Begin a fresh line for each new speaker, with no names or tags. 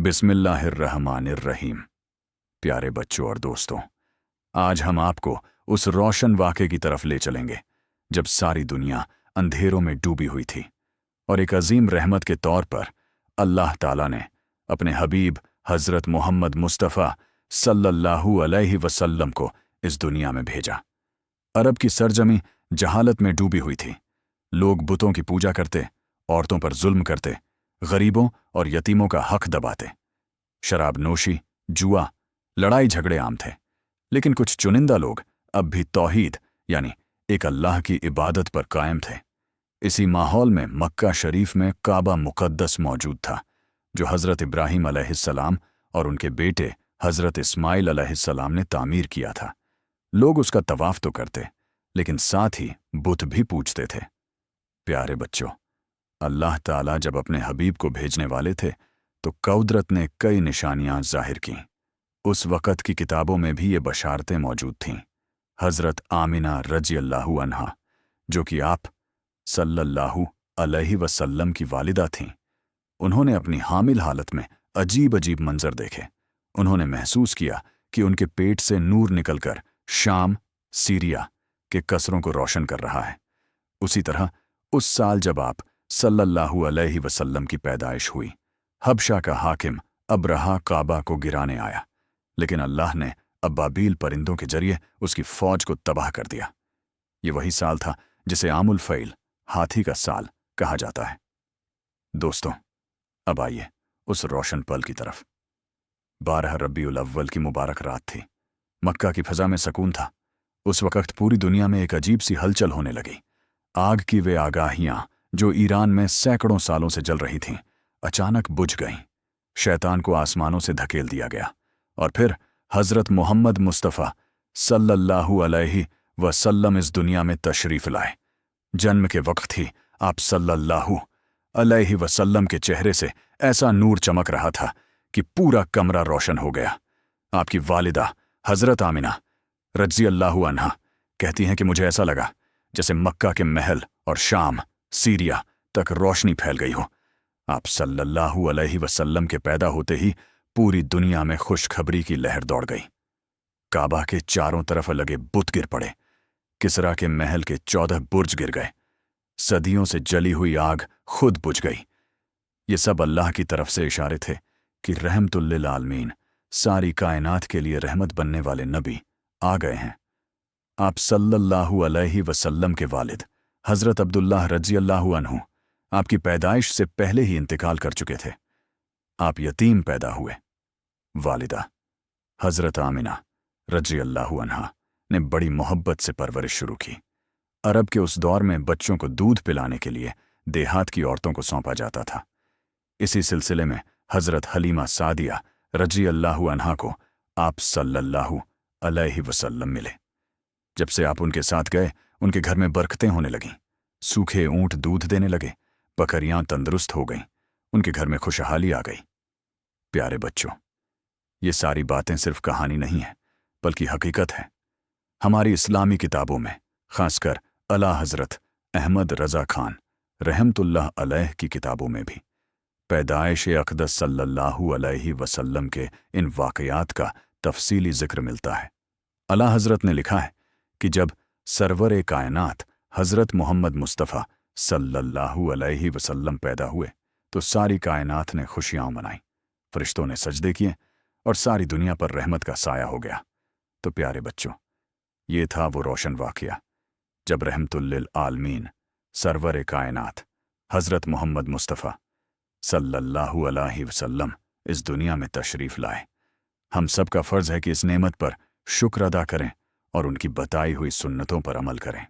बिस्मिल्लाहिर्रहमानिर्रहीम। प्यारे बच्चों और दोस्तों, आज हम आपको उस रोशन वाक़े की तरफ ले चलेंगे जब सारी दुनिया अंधेरों में डूबी हुई थी और एक अजीम रहमत के तौर पर अल्लाह ताला ने अपने हबीब हज़रत मोहम्मद मुस्तफ़ा सल्लल्लाहु अलैहि वसल्लम को इस दुनिया में भेजा। अरब की सरजमी जहालत में डूबी हुई थी। लोग बुतों की पूजा करते, औरतों पर जुल्म करते, गरीबों और यतीमों का हक दबाते। शराब नोशी, जुआ, लड़ाई झगड़े आम थे। लेकिन कुछ चुनिंदा लोग अब भी तौहीद यानी एक अल्लाह की इबादत पर कायम थे। इसी माहौल में मक्का शरीफ में काबा मुक़द्दस मौजूद था, जो हज़रत इब्राहीम अलैहिस्सलाम और उनके बेटे हज़रत इस्माइल अलैहिस्सलाम ने तामीर किया था। लोग उसका तवाफ तो करते, लेकिन साथ ही बुत भी पूजते थे। प्यारे बच्चों, अल्लाह ताला जब अपने हबीब को भेजने वाले थे तो कुदरत ने कई निशानियां ज़ाहिर कीं। उस वक़्त की किताबों में भी ये बशारतें मौजूद थीं। हज़रत आमिना रज़ियल्लाहु अन्हा, जो कि आप सल्लल्लाहु अलैहि वसल्लम की वालिदा थीं, उन्होंने अपनी हामिल हालत में अजीब अजीब मंजर देखे। उन्होंने महसूस किया कि उनके पेट से नूर निकलकर शाम, सीरिया के कसरों को रोशन कर रहा है। उसी तरह उस साल जब आप सल्लल्लाहु अलैहि वसल्लम की पैदाइश हुई, हबशा का हाकिम अबरहा काबा को गिराने आया, लेकिन अल्लाह ने अब्बाबील परिंदों के जरिए उसकी फौज को तबाह कर दिया। ये वही साल था जिसे आमुल फ़ैल, हाथी का साल, कहा जाता है। दोस्तों, अब आइए उस रोशन पल की तरफ। 12 रबीउल अव्वल की मुबारक रात थी। मक्का की फ़ज़ा में सकून था। उस वक़्त पूरी दुनिया में एक अजीब सी हलचल होने लगी। आग की वे आगाहियाँ जो ईरान में सैकड़ों सालों से जल रही थीं, अचानक बुझ गईं। शैतान को आसमानों से धकेल दिया गया और फिर हज़रत मोहम्मद मुस्तफ़ा सल्लल्लाहु अलैहि वसल्लम इस दुनिया में तशरीफ़ लाए। जन्म के वक्त ही आप सल्लल्लाहु अलैहि वसल्लम के चेहरे से ऐसा नूर चमक रहा था कि पूरा कमरा रोशन हो गया। आपकी वालिदा हज़रत आमिना रज़ियल्लाहु अन्हा कहती हैं कि मुझे ऐसा लगा जैसे मक्का के महल और शाम, सीरिया तक रोशनी फैल गई हो। आप सल्लल्लाहु अलैहि वसल्लम के पैदा होते ही पूरी दुनिया में खुशखबरी की लहर दौड़ गई। काबा के चारों तरफ लगे बुत गिर पड़े। किसरा के महल के 14 बुर्ज गिर गए। सदियों से जली हुई आग खुद बुझ गई। ये सब अल्लाह की तरफ से इशारे थे कि रहमतुल लिल आलमीन, सारी कायनात के लिए रहमत बनने वाले नबी आ गए हैं। आप सल्लल्लाहु अलैहि वसल्लम के वालिद हज़रत अब्दुल्लाह रज़ियल्लाहु अन्हु आपकी पैदाइश से पहले ही इंतकाल कर चुके थे। आप यतीम पैदा हुए। वालिदा हज़रत आमिना रज़ियल्लाहु अन्हा ने बड़ी मोहब्बत से परवरिश शुरू की। अरब के उस दौर में बच्चों को दूध पिलाने के लिए देहात की औरतों को सौंपा जाता था। इसी सिलसिले में हज़रत हलीमा सादिया रज़ियल्लाहु अन्हा को आप सल्लल्लाहु अलैहि वसल्लम मिले। जब से आप उनके साथ गए, उनके घर में बरकतें होने लगीं। सूखे ऊँट दूध देने लगे, बकरियां तंदुरुस्त हो गईं, उनके घर में खुशहाली आ गई। प्यारे बच्चों, ये सारी बातें सिर्फ कहानी नहीं है, बल्कि हकीकत है। हमारी इस्लामी किताबों में, खासकर आला हज़रत अहमद रज़ा खान रहमतुल्लाह अलैह की किताबों में भी पैदाइश अक़दस सल्लल्लाहु अलैहि वसल्लम के इन वाक़यात का तफसीली ज़िक्र मिलता है। आला हज़रत ने लिखा है कि जब सरवर कायनात हज़रत मोहम्मद मुस्तफ़ा सल्लल्लाहु अलैहि वसल्लम पैदा हुए तो सारी कायनात ने खुशियाँ मनाईं, फरिश्तों ने सजदे किए और सारी दुनिया पर रहमत का साया हो गया। तो प्यारे बच्चों, ये था वो रोशन वाक़या जब रहमतुल लिल आलमीन सरवर कायनात हज़रत मोहम्मद मुस्तफ़ा सल्लल्लाहु अलैहि वसल्लम इस दुनिया में तशरीफ़ लाए। हम सब का फ़र्ज़ है कि इस नेमत पर शुक्र अदा करें और उनकी बताई हुई सुन्नतों पर अमल करें।